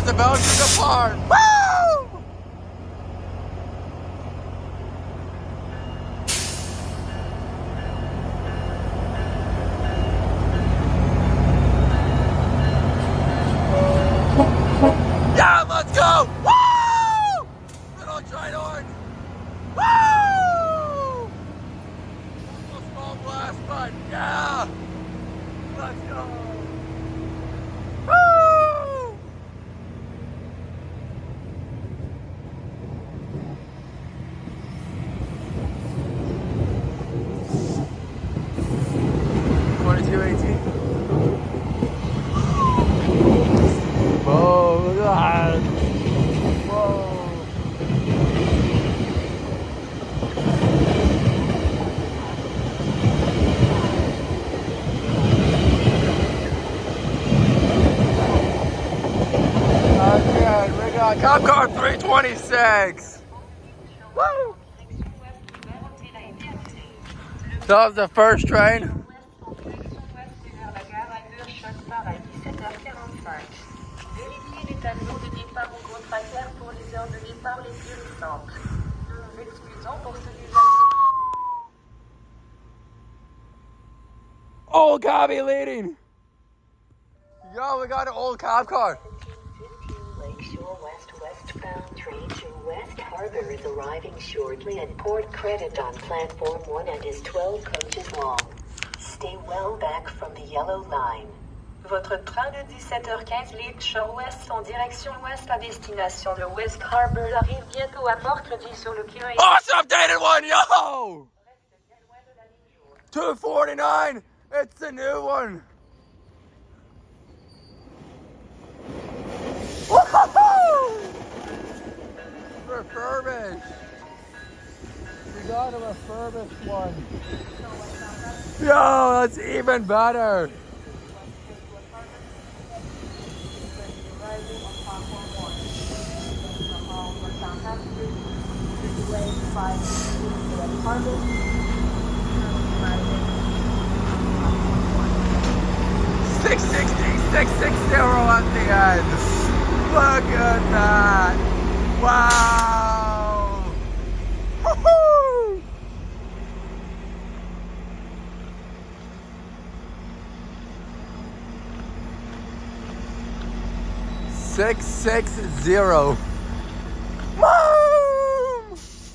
is about to depart. Woo! Yeah, let's go! Woo! Little giant orange. Woo! Almost small blast, but yeah! Let's go! Woo! Whoa, look at that. Whoa. Again, we got cop car 326. Woo! That was the first train. Old copy leading. Yo, we got an old cop car. 15 Lakeshore westbound train to West Harbor is arriving shortly at Port Credit on platform 1 and is 12 coaches long. Stay well back from the yellow line. Votre train de 17h15 Lakeshore West en direction ouest à destination de West Harbor arrive bientôt à Port Credit sur le quai. Oh, it's an updated one, yo! 249, it's the new one. Woo-hoo-hoo! Refurbished. We got a refurbished one. Yo, that's even better. $660 at the end. Look at that. Wow. Woo-hoo. $660.